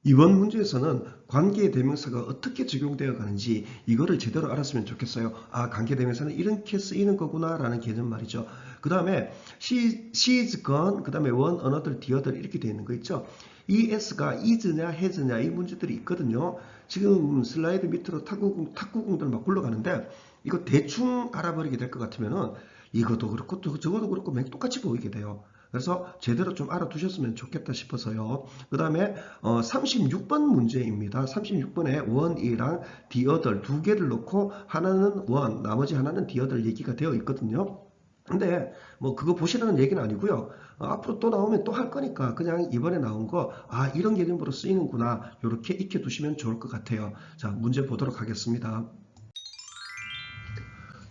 이번 문제에서는 관계대명사가 어떻게 적용되어 가는지 이거를 제대로 알았으면 좋겠어요. 아, 관계대명사는 이렇게 쓰이는 거구나 라는 개념 말이죠. 그 다음에 she's gone, 그 다음에 one, another, the other 이렇게 되어 있는 거 있죠. 이 s가 is냐 has냐 이 문제들이 있거든요. 지금 슬라이드 밑으로 탁구공들 막 굴러가는데 이거 대충 알아버리게 될 것 같으면은 이것도 그렇고 저것도 그렇고 맨 똑같이 보이게 돼요. 그래서 제대로 좀 알아두셨으면 좋겠다 싶어서요. 그 다음에 36번 문제입니다. 36번에 one이랑 the other 두 개를 놓고 하나는 one, 나머지 하나는 the other 얘기가 되어 있거든요. 근데 뭐 그거 보시라는 얘기는 아니고요. 앞으로 또 나오면 또 할 거니까 그냥 이번에 나온 거 이런 개념으로 쓰이는구나 이렇게 익혀 두시면 좋을 것 같아요. 자, 문제 보도록 하겠습니다.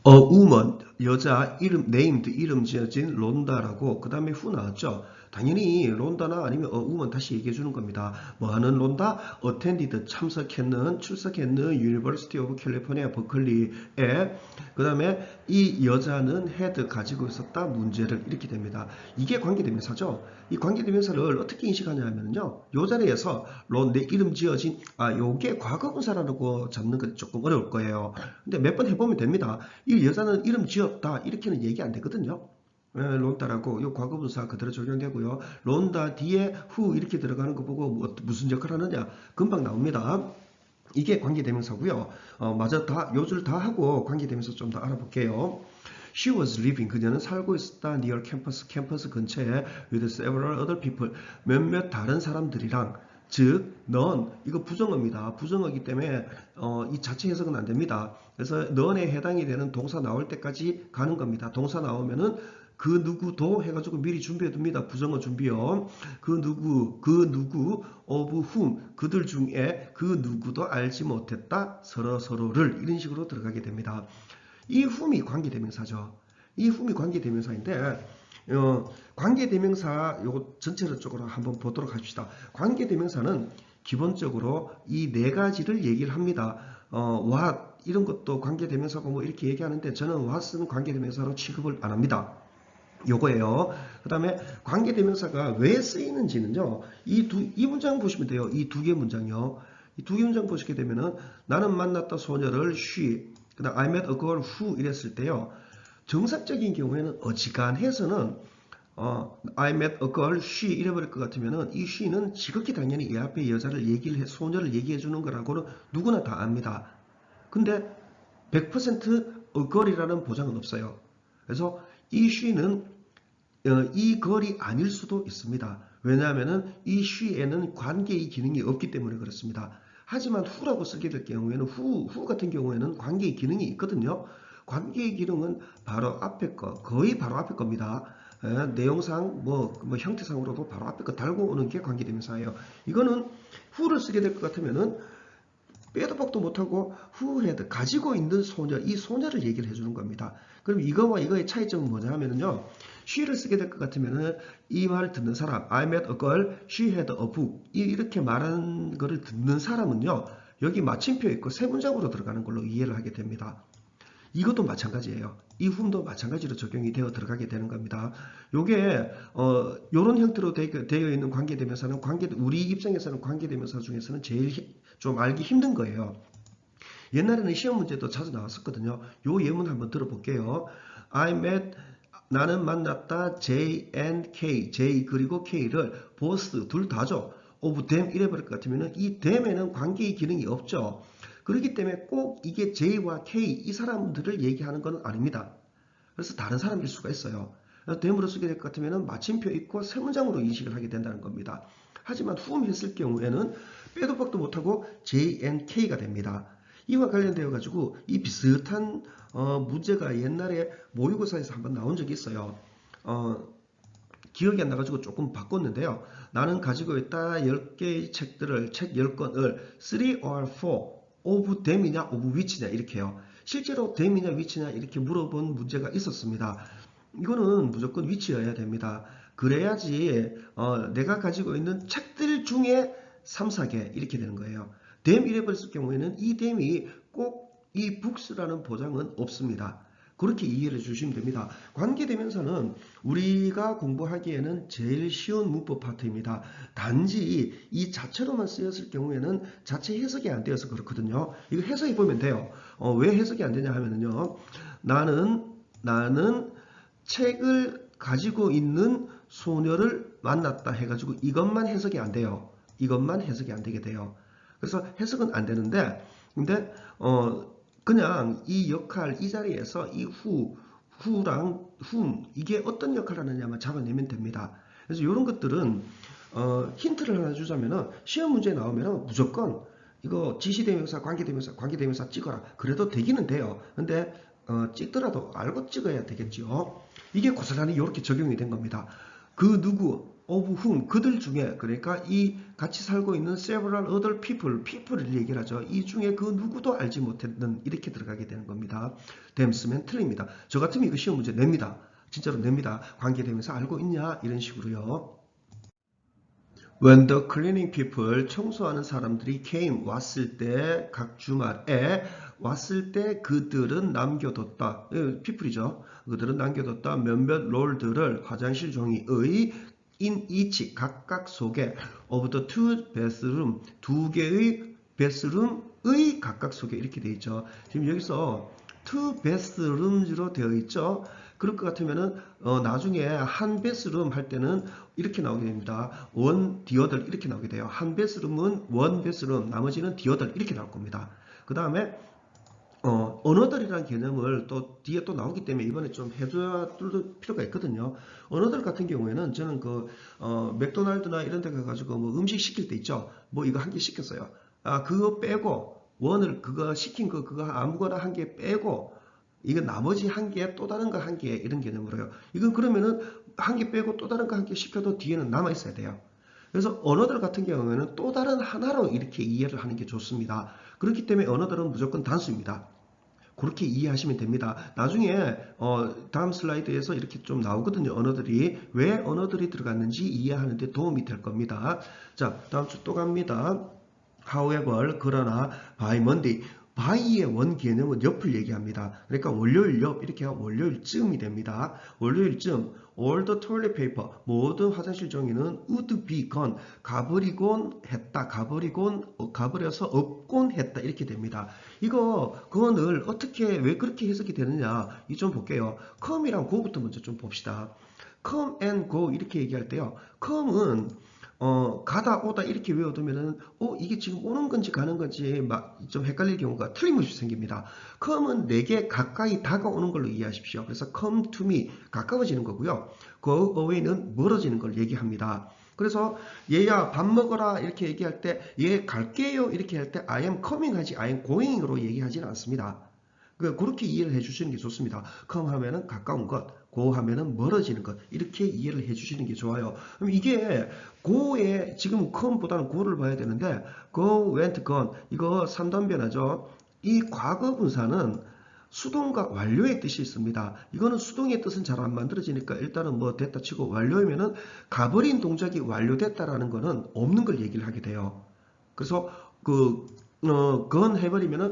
woman, 여자, 이름, named, 이름 지어진 론다라고, 그 다음에 who 나왔죠? 당연히 론다나 아니면 woman 다시 얘기해 주는 겁니다. 뭐 하는 론다? attended, 참석했는, 출석했는 University of California, 버클리에, 그 다음에 이 여자는 had 가지고 있었다 문제를 이렇게 됩니다. 이게 관계대명사죠. 이 관계대명사를 어떻게 인식하냐 하면요. 요 자리에서 내 이름 지어진, 요게 과거분사라고 잡는 건 조금 어려울 거예요. 근데 몇 번 해보면 됩니다. 이 여자는 이름 지었다 이렇게는 얘기 안 되거든요. 론다라고 이 과거분사 그대로 적용되고요. 론다 뒤에 후 이렇게 들어가는 거 보고 무슨 역할을 하느냐 금방 나옵니다. 이게 관계대명사고요. 마저 다 요줄 다 하고 관계대명사 좀 더 알아볼게요. She was living, 그녀는 살고 있었다. near campus, 캠퍼스 근처에 with several other people, 몇몇 다른 사람들이랑. 즉, 넌, 이거 부정어입니다. 부정어이기 때문에 이 자체 해석은 안 됩니다. 그래서 넌에 해당이 되는 동사 나올 때까지 가는 겁니다. 동사 나오면은 그 누구도 해가지고 미리 준비해 둡니다. 부정어 준비요. 그 누구, of whom, 그들 중에 그 누구도 알지 못했다. 서로를 이런 식으로 들어가게 됩니다. 이 whom이 관계대명사죠. 이 whom이 관계대명사인데 관계대명사 요거 전체적으로 한번 보도록 합시다. 관계대명사는 기본적으로 이 네 가지를 얘기를 합니다. what 이런 것도 관계대명사고 뭐 이렇게 얘기하는데 저는 what은 관계대명사로 취급을 안 합니다. 요거예요. 그 다음에 관계대명사가 왜 쓰이는지는요. 이 문장 보시면 돼요. 이 두 개 문장요. 이 두 개 문장 보시게 되면은 나는 만났다 소녀를 she, 그 다음 I met a girl who 이랬을 때요. 정상적인 경우에는 어지간해서는 I met a girl, she 이래버릴 것 같으면은 이 she는 지극히 당연히 이 앞에 여자를 소녀를 얘기해 주는 거라고는 누구나 다 압니다. 근데 100% a girl이라는 보장은 없어요. 그래서 이 she는 이 girl이 아닐 수도 있습니다. 왜냐하면은 이 she에는 관계의 기능이 없기 때문에 그렇습니다. 하지만 who라고 쓰게 될 경우에는 who 같은 경우에는 관계의 기능이 있거든요. 관계의 기능은 바로 앞에 거, 거의 바로 앞에 겁니다. 내용상 뭐 형태상으로도 바로 앞에 거 달고 오는 게 관계대명사예요. 이거는 who를 쓰게 될 것 같으면은 빼도 박도 못하고 who had 가지고 있는 소녀, 이 소녀를 얘기를 해주는 겁니다. 그럼 이거와 이거의 차이점은 뭐냐 하면요. she를 쓰게 될 것 같으면은 이 말을 듣는 사람, I met a girl, she had a book 이렇게 말하는 거를 듣는 사람은요. 여기 마침표 있고 세 문장으로 들어가는 걸로 이해를 하게 됩니다. 이것도 마찬가지예요. 이 whom도 마찬가지로 적용이 되어 들어가게 되는 겁니다. 요게 요런 형태로 되어 있는 관계대명사는 우리 입장에서는 관계대명사 중에서는 제일 좀 알기 힘든 거예요. 옛날에는 시험 문제도 자주 나왔었거든요. 요 예문 한번 들어볼게요. I met, 나는 만났다 J and K, J 그리고 K를 both 둘 다죠. of them 이래버릴 것 같으면 이 them에는 관계의 기능이 없죠. 그렇기 때문에 꼭 이게 J와 K 이 사람들을 얘기하는 건 아닙니다. 그래서 다른 사람일 수가 있어요. them으로 쓰게 될 것 같으면 마침표 있고 세 문장으로 인식을 하게 된다는 겁니다. 하지만 whom 했을 경우에는 빼도 박도 못하고 J and K가 됩니다. 이와 관련되어 가지고 이 비슷한 문제가 옛날에 모의고사에서 한번 나온 적이 있어요. 기억이 안 나가지고 조금 바꿨는데요. 나는 가지고 있다 10개의 책들을, 책 10권을 3 or 4 of them이냐 of which냐 이렇게요. 실제로 them이냐 which냐 이렇게 물어본 문제가 있었습니다. 이거는 무조건 which여야 됩니다. 그래야지 내가 가지고 있는 책들 중에 3, 4개 이렇게 되는 거예요. them 이래 버렸을 경우에는 이 them이 꼭 이 books라는 보장은 없습니다. 그렇게 이해를 해주시면 됩니다. 관계대명사는 우리가 공부하기에는 제일 쉬운 문법 파트입니다. 단지 이 자체로만 쓰였을 경우에는 자체 해석이 안 되어서 그렇거든요. 이거 해석해 보면 돼요. 왜 해석이 안 되냐 하면요. 나는 책을 가지고 있는 소녀를 만났다 해가지고 이것만 해석이 안 돼요. 이것만 해석이 안 되게 돼요. 그래서 해석은 안 되는데, 근데 그냥 이 역할, 이 자리에서 이 후랑 이게 어떤 역할을 하느냐만 잡아내면 됩니다. 그래서 이런 것들은 힌트를 하나 주자면은 시험 문제 나오면은 무조건 이거 지시대명사, 관계대명사 찍어라. 그래도 되기는 돼요. 근데 찍더라도 알고 찍어야 되겠죠. 이게 고스란히 이렇게 적용이 된 겁니다. 그 누구, of whom, 그들 중에, 그러니까 이 같이 살고 있는 several other people을 얘기를 하죠. 이 중에 그 누구도 알지 못했는, 이렇게 들어가게 되는 겁니다. them 쓰면 틀립니다. 저 같으면 이거 시험 문제 냅니다. 진짜로 냅니다. 관계대명사 알고 있냐? 이런 식으로요. When the cleaning people, 청소하는 사람들이 came, 왔을 때, 각 주말에 왔을 때 그들은 남겨뒀다. people이죠. 그들은 남겨뒀다. 몇몇 롤들을 화장실 종이의 in each, 각각 속에 of the two bathroom, 두 개의 bathroom의 각각 속에 이렇게 되어 있죠. 지금 여기서 two bathrooms로 되어 있죠. 그럴 것 같으면은 나중에 한 베스룸 할 때는 이렇게 나오게 됩니다. 원 디어들 이렇게 나오게 돼요. 한 베스룸은 원 베스룸, 나머지는 디어들 이렇게 나올 겁니다. 그 다음에 언어들이라는 개념을 또 뒤에 또 나오기 때문에 이번에 좀 해줘야 뚫을 필요가 있거든요. 언어들 같은 경우에는 저는 맥도날드나 이런 데 가가지고 뭐 음식 시킬 때 있죠. 뭐 이거 한 개 시켰어요. 그거 빼고 원을 그거 시킨 그거 아무거나 한 개 빼고 이건 나머지 한 개, 또 다른 거 한 개, 이런 개념으로요. 이건 그러면은 한 개 빼고 또 다른 거 한 개 시켜도 뒤에는 남아 있어야 돼요. 그래서 언어들 같은 경우에는 또 다른 하나로 이렇게 이해를 하는 게 좋습니다. 그렇기 때문에 언어들은 무조건 단수입니다. 그렇게 이해하시면 됩니다. 나중에 다음 슬라이드에서 이렇게 좀 나오거든요. 언어들이 왜 언어들이 들어갔는지 이해하는 데 도움이 될 겁니다. 자, 다음 주 또 갑니다. However, 그러나 by Monday, by의 원 개념은 옆을 얘기합니다. 그러니까 월요일 옆 이렇게 하면 월요일쯤이 됩니다. 월요일쯤 all the toilet paper, 모든 화장실 종이는 would be gone, 가버리곤 했다. 가버려서 없곤 했다. 이렇게 됩니다. 그거를 어떻게 왜 그렇게 해석이 되느냐 이 좀 볼게요. come이랑 go부터 먼저 좀 봅시다. come and go 이렇게 얘기할 때요. come은 가다 오다 이렇게 외워두면은 이게 지금 오는 건지 가는 건지 막 좀 헷갈릴 경우가 틀림없이 생깁니다. come은 내게 가까이 다가오는 걸로 이해하십시오. 그래서 come to me 가까워지는 거고요. go away는 멀어지는 걸 얘기합니다. 그래서 얘야 밥 먹어라 이렇게 얘기할 때 얘 갈게요 이렇게 할 때 I am coming 하지 I am going으로 얘기하지는 않습니다. 그렇게 이해를 해주시는 게 좋습니다. come 하면은 가까운 것, go 하면은 멀어지는 것, 이렇게 이해를 해주시는 게 좋아요. 그럼 이게 go에 지금 come보다는 go를 봐야 되는데 go, went, gone 이거 3단 변화죠. 이 과거 분사는 수동과 완료의 뜻이 있습니다. 이거는 수동의 뜻은 잘 안 만들어지니까 일단은 뭐 됐다 치고 완료이면은 가버린 동작이 완료됐다라는 거는 없는 걸 얘기를 하게 돼요. 그래서 건 해버리면은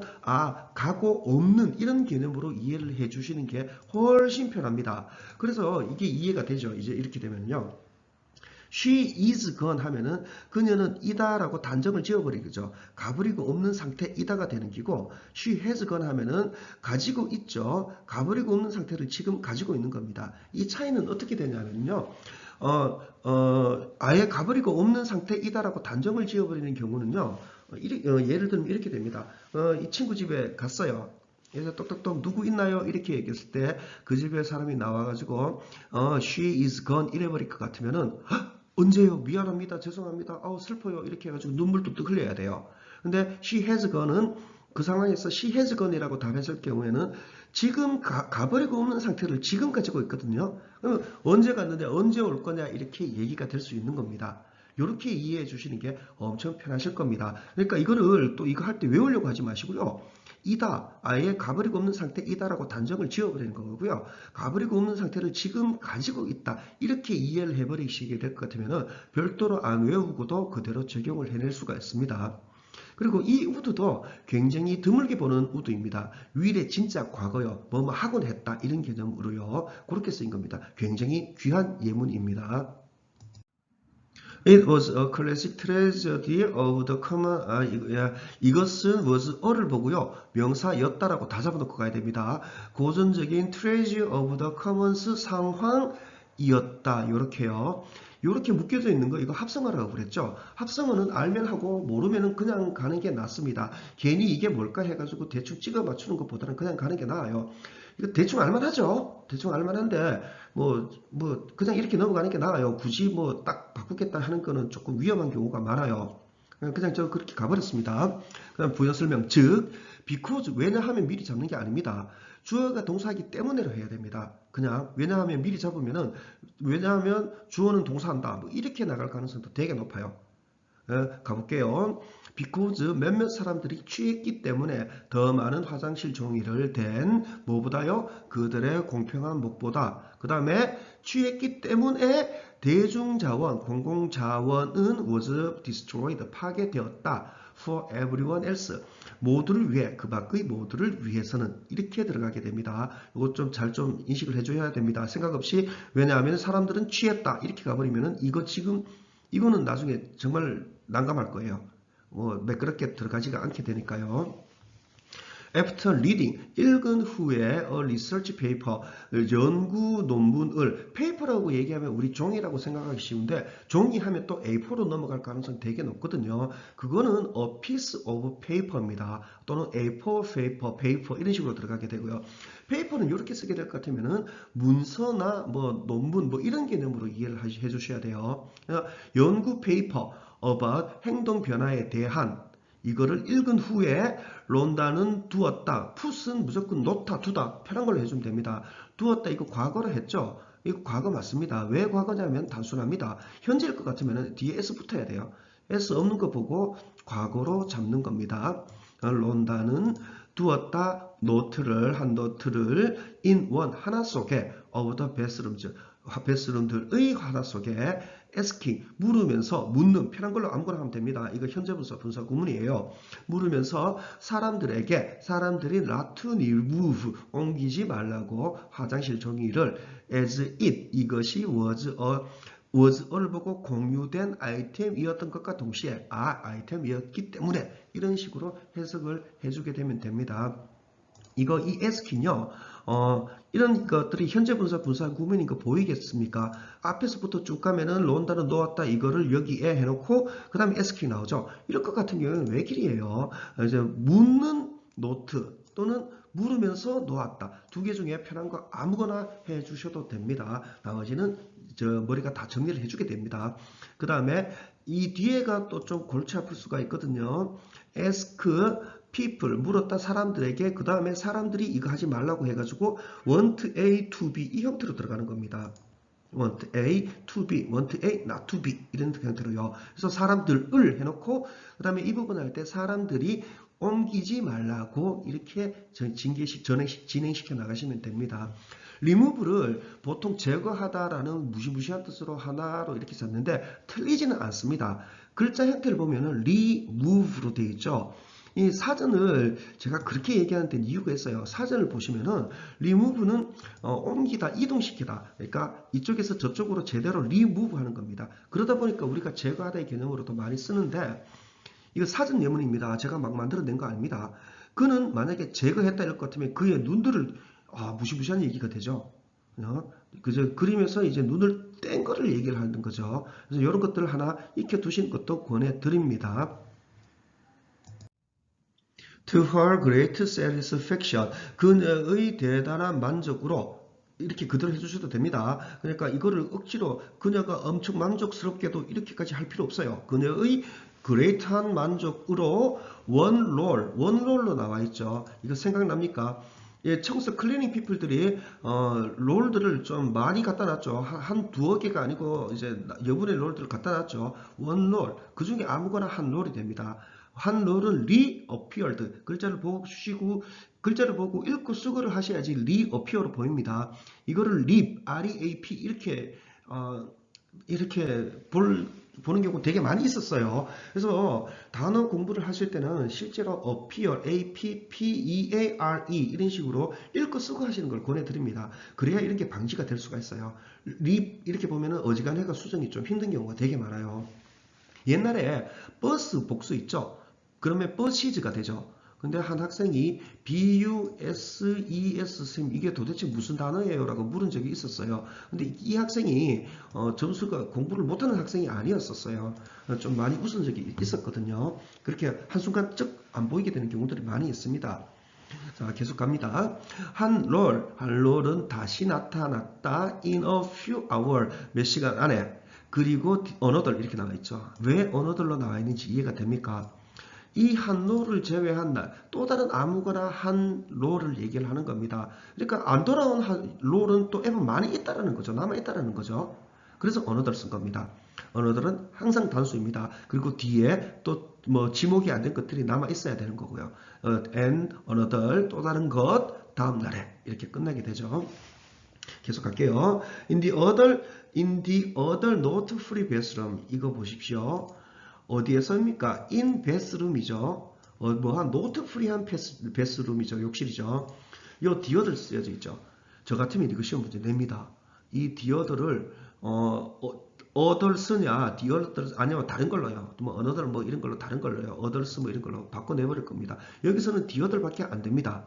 가고 없는 이런 개념으로 이해를 해주시는 게 훨씬 편합니다. 그래서 이게 이해가 되죠. 이제 이렇게 되면요. She is gone 하면은 그녀는 이다라고 단정을 지어버리죠. 가버리고 없는 상태이다가 되는 기고 she has gone 하면은 가지고 있죠. 가버리고 없는 상태를 지금 가지고 있는 겁니다. 이 차이는 어떻게 되냐면요. 아예 가버리고 없는 상태이다라고 단정을 지어버리는 경우는요. 예를 들면 이렇게 됩니다. 이 친구 집에 갔어요. 그래서 똑똑똑 누구 있나요? 이렇게 얘기했을 때 그 집에 사람이 나와가지고 she is gone 이래버릴 것 같으면은 언제요? 미안합니다. 죄송합니다. 슬퍼요. 이렇게 해가지고 눈물 뚝뚝 흘려야 돼요. 근데 she has gone은 그 상황에서 she has gone이라고 답했을 경우에는 지금 가버리고 없는 상태를 지금 가지고 있거든요. 그러면 언제 갔는데 언제 올 거냐 이렇게 얘기가 될 수 있는 겁니다. 이렇게 이해해 주시는 게 엄청 편하실 겁니다. 그러니까 이거를 또 이거 할 때 외우려고 하지 마시고요. 이다, 아예 가버리고 없는 상태이다라고 단정을 지어버리는 거고요. 가버리고 없는 상태를 지금 가지고 있다. 이렇게 이해를 해버리시게 될 것 같으면 별도로 안 외우고도 그대로 적용을 해낼 수가 있습니다. 그리고 이 우드도 굉장히 드물게 보는 우드입니다. 위례 진짜 과거요. 뭐뭐 하곤 했다. 이런 개념으로요. 그렇게 쓰인 겁니다. 굉장히 귀한 예문입니다. It was a classic tragedy of the common. 이것은 was a를 보고요. 명사였다라고 다 잡아놓고 가야 됩니다. 고전적인 tragedy of the commons 상황이었다. 요렇게요. 요렇게 묶여져 있는 거 이거 합성어라고 그랬죠. 합성어는 알면 하고 모르면 그냥 가는 게 낫습니다. 괜히 이게 뭘까 해가지고 대충 찍어 맞추는 것보다는 그냥 가는 게 나아요. 이거 대충 알만하죠. 대충 알만한데 그냥 이렇게 넘어가는 게 나아요. 굳이 뭐 딱 바꾸겠다 하는 거는 조금 위험한 경우가 많아요. 그냥 저 그렇게 가버렸습니다. 그다음 부연 설명 즉 because 왜냐하면 미리 잡는 게 아닙니다. 주어가 동사이기 때문에로 해야 됩니다. 그냥 왜냐하면 미리 잡으면은 왜냐하면 주어는 동사한다. 뭐 이렇게 나갈 가능성도 되게 높아요. 가볼게요. because 몇몇 사람들이 취했기 때문에 더 많은 화장실 종이를 댄 뭐보다요? 그들의 공평한 목보다. 그 다음에 취했기 때문에 대중자원, 공공자원은 was destroyed, 파괴되었다. for everyone else, 모두를 위해, 그 밖의 모두를 위해서는 이렇게 들어가게 됩니다. 이거 좀 잘 좀 인식을 해줘야 됩니다. 생각 없이 왜냐하면 사람들은 취했다 이렇게 가버리면은 이거는 나중에 정말 난감할 거예요. 매끄럽게 들어가지가 않게 되니까요. After reading, 읽은 후에 a research paper, 연구 논문을 paper라고 얘기하면 우리 종이라고 생각하기 쉬운데 종이 하면 또 A4로 넘어갈 가능성이 되게 높거든요. 그거는 a piece of paper입니다. 또는 A4 paper 이런 식으로 들어가게 되고요. paper는 이렇게 쓰게 될 것 같으면은 문서나 뭐 논문 뭐 이런 개념으로 이해를 해주셔야 돼요. 연구 paper about 행동 변화에 대한 이거를 읽은 후에 론다는 두었다. 풋은 무조건 놓다, 두다. 편한 걸로 해주면 됩니다. 두었다 이거 과거로 했죠. 이거 과거 맞습니다. 왜 과거냐면 단순합니다. 현재일 것 같으면 뒤에 S 붙어야 돼요. S 없는 거 보고 과거로 잡는 겁니다. 론다는 두었다 한 노트를 in one 하나 속에 of the 베스룸들의 하나 속에 asking 물으면서 묻는 편한 걸로 아무거나 하면 됩니다. 이거 현재분사 분사 구문이에요. 물으면서 사람들이 not to remove 옮기지 말라고 화장실 종이를 as it 이것이 was를 보고 공유된 아이템이었던 것과 동시에 아이템이었기 때문에 이런 식으로 해석을 해주게 되면 됩니다. 이 asking요. 이런 것들이 현재 분사 구문인 거 보이겠습니까? 앞에서부터 쭉 가면은 론다는 놓았다 이거를 여기에 해놓고 그 다음에 asking 나오죠. 이럴 것 같은 경우는 왜 길이에요? 이제 묻는 노트 또는 물으면서 놓았다. 두 개 중에 편한 거 아무거나 해주셔도 됩니다. 나머지는 머리가 다 정리를 해주게 됩니다. 그 다음에 이 뒤에가 또 좀 골치 아플 수가 있거든요. ask people 물었다 사람들에게 그 다음에 사람들이 이거 하지 말라고 해가지고 want A to B 이 형태로 들어가는 겁니다. want A to B, want A not to B 이런 형태로요. 그래서 사람들을 해놓고 그 다음에 이 부분 할 때 사람들이 옮기지 말라고 이렇게 진행시켜 나가시면 됩니다. remove를 보통 제거하다라는 무시무시한 뜻으로 하나로 이렇게 썼는데 틀리지는 않습니다. 글자 형태를 보면은 remove로 되어 있죠. 이 사전을 제가 그렇게 얘기하는 데는 이유가 있어요. 사전을 보시면은 remove는 옮기다, 이동시키다. 그러니까 이쪽에서 저쪽으로 제대로 remove 하는 겁니다. 그러다 보니까 우리가 제거하다의 개념으로도 많이 쓰는데 이거 사전 예문입니다. 제가 막 만들어낸 거 아닙니다. 그는 만약에 제거했다 이럴 것 같으면 그의 눈들을 무시무시한 얘기가 되죠. 그저 그리면서 이제 눈을 뗀 거를 얘기를 하는 거죠. 그래서 이런 것들을 하나 익혀두신 것도 권해드립니다. To her great satisfaction, 그녀의 대단한 만족으로 이렇게 그대로 해주셔도 됩니다. 그러니까 이거를 억지로 그녀가 엄청 만족스럽게도 이렇게까지 할 필요 없어요. 그녀의 great한 만족으로 원롤로 나와 있죠. 이거 생각납니까? 예, 청소 클리닝 피플들이 롤들을 좀 많이 갖다 놨죠. 한 두어 개가 아니고 이제 여분의 롤들을 갖다 놨죠. 원롤 그 중에 아무거나 한 롤이 됩니다. 한 롤은 reappeared 글자를 보고 쉬고 글자를 보고 읽고 쓰고를 하셔야지 reappear로 보입니다. 이거를 reap, R-E-A-P 이렇게 볼 보는 경우 되게 많이 있었어요. 그래서 단어 공부를 하실 때는 실제로 appear, A-P-P-E-A-R-E 이런 식으로 읽고 쓰고 하시는 걸 권해드립니다. 그래야 이런 게 방지가 될 수가 있어요. 립 이렇게 보면은 어지간해가 수정이 좀 힘든 경우가 되게 많아요. 옛날에 버스 복수 있죠? 그러면 버시즈가 되죠. 근데 한 학생이 BUSES 선생님 이게 도대체 무슨 단어예요? 라고 물은 적이 있었어요. 근데 이 학생이 점수가 공부를 못하는 학생이 아니었었어요. 좀 많이 웃은 적이 있었거든요. 그렇게 한순간 쩍 안 보이게 되는 경우들이 많이 있습니다. 자, 계속 갑니다. 한 롤은 다시 나타났다. In a few hours, 몇 시간 안에. 그리고 언어들 이렇게 나와 있죠. 왜 언어들로 나와 있는지 이해가 됩니까? 이 한 롤을 제외한 날, 또 다른 아무거나 한 롤을 얘기를 하는 겁니다. 그러니까 안 돌아온 한 롤은 또 앱은 많이 있다라는 거죠. 남아 있다라는 거죠. 그래서 언어들 쓴 겁니다. 언어들은 항상 단수입니다. 그리고 뒤에 또 뭐 지목이 안 된 것들이 남아 있어야 되는 거고요. and 언어들 또 다른 것 다음 날에 이렇게 끝나게 되죠. 계속 갈게요. In the other note free bathroom 이거 보십시오. 어디에서입니까? in bathroom이죠. 뭐한 노트 프리한 베스룸이죠. 욕실이죠. 요 디어들 쓰여져 있죠. 저 같으면 이거 시험 문제 냅니다. 이 디어들을 어덜 쓰냐, 디어들 아니면 다른 걸로요. 뭐 언어들 뭐 이런 걸로 다른 걸로요. 어덜스 뭐 이런 걸로 바꿔내버릴 겁니다. 여기서는 디어들밖에 안 됩니다.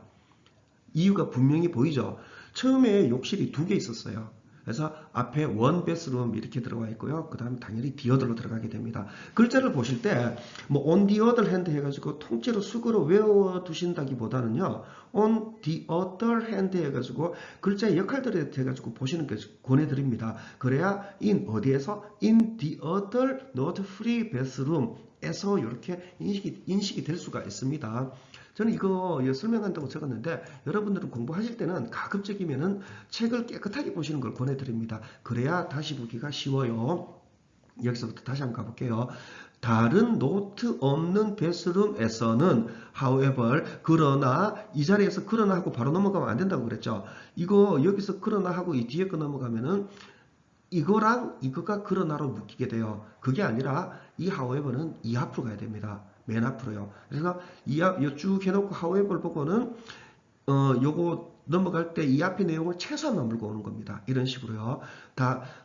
이유가 분명히 보이죠. 처음에 욕실이 2개 있었어요. 그래서 앞에 원 베스룸 이렇게 들어가 있고요. 그 다음에 당연히 디어들로 들어가게 됩니다. 글자를 보실 때 뭐 on the other hand 해가지고 통째로 수거로 외워두신다기보다는요. on the other hand 해가지고 글자의 역할들에 해가지고 보시는 게 권해드립니다. 그래야 in 어디에서 in the other not free bathroom에서 이렇게 인식이 될 수가 있습니다. 저는 이거 설명한다고 적었는데 여러분들은 공부하실 때는 가급적이면은 책을 깨끗하게 보시는 걸 권해드립니다. 그래야 다시 보기가 쉬워요. 여기서부터 다시 한번 가볼게요. 다른 노트 없는 베스룸에서는 however 그러나 이 자리에서 그러나 하고 바로 넘어가면 안 된다고 그랬죠. 이거 여기서 그러나 하고 이 뒤에 거 넘어가면은 이거랑 이거가 그러나로 묶이게 돼요. 그게 아니라 이 however는 이 앞으로 가야 됩니다. 맨 앞으로요. 그래서 쭉 해놓고 however 보고는 요거 넘어갈 때 이 앞의 내용을 최소한만 물고 오는 겁니다. 이런 식으로요.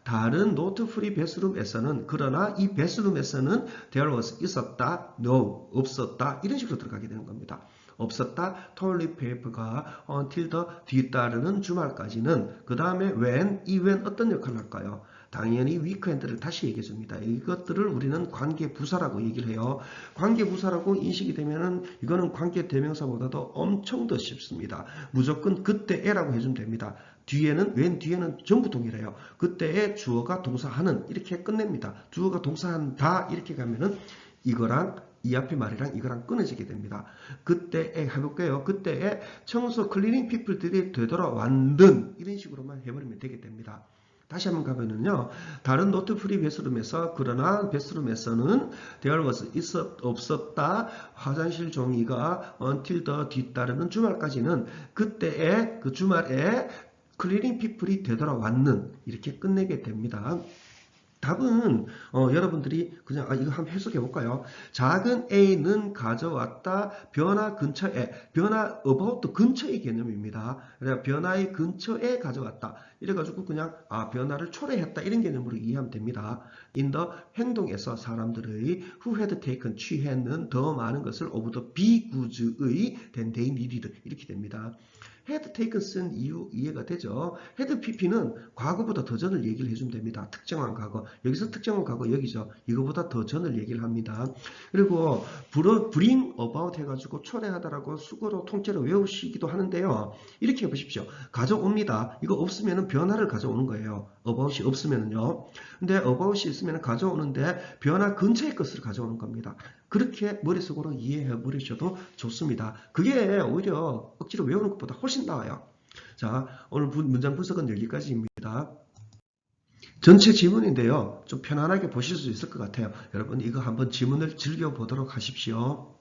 다른 노트 프리 베스룸에서는 그러나 이 베스룸에서는 there was 있었다, no 없었다 이런 식으로 들어가게 되는 겁니다. 없었다, toilet paper가 until the 뒤따르는 주말까지는 그 다음에 when, 이 when 어떤 역할을 할까요? 당연히 weekend를 다시 얘기해 줍니다. 이것들을 우리는 관계부사라고 얘기를 해요. 관계부사라고 인식이 되면은 이거는 관계대명사보다도 엄청 더 쉽습니다. 무조건 그때에라고 해주면 됩니다. 뒤에는 when 뒤에는 전부 동일해요. 그때에 주어가 동사하는 이렇게 끝냅니다. 주어가 동사한다 이렇게 가면은 이거랑 이 앞에 말이랑 이거랑 끊어지게 됩니다. 그때에 해볼게요. 그때에 청소 클리닝 피플들이 되돌아왔는 이런 식으로만 해버리면 되게 됩니다. 다시 한번 가면은요. 다른 노트 프리 베스룸에서 그러나 베스룸에서는 there was 없었다. 화장실 종이가 until the 뒤따르는 주말까지는 그때에 그 주말에 클리닝 피플이 되돌아왔는 이렇게 끝내게 됩니다. 답은 여러분들이 그냥 이거 한번 해석해 볼까요? 작은 A는 가져왔다. 변화 근처에. 변화 about 근처의 개념입니다. 그래서 변화의 근처에 가져왔다. 이래가지고 그냥 변화를 초래했다. 이런 개념으로 이해하면 됩니다. in the 행동에서 사람들의 who had taken 취했는 더 많은 것을 of the be goods의 than they needed 이렇게 됩니다. had taken 쓴 이유 이해가 되죠. had pp는 과거보다 더 전을 얘기를 해주면 됩니다. 특정한 과거. 여기서 특정한 과거 여기죠. 이거보다 더 전을 얘기를 합니다. 그리고 bring about 해가지고 초래하다라고 수거로 통째로 외우시기도 하는데요. 이렇게 해보십시오. 가져옵니다. 이거 없으면 변화를 가져오는 거예요. about이 없으면요. 근데 about이 있으면 가져오는데 변화 근처의 것을 가져오는 겁니다. 그렇게 머릿속으로 이해해 버리셔도 좋습니다. 그게 오히려 억지로 외우는 것보다 훨씬 나아요. 자, 오늘 문장 분석은 여기까지입니다. 전체 지문인데요. 좀 편안하게 보실 수 있을 것 같아요. 여러분 이거 한번 지문을 즐겨보도록 하십시오.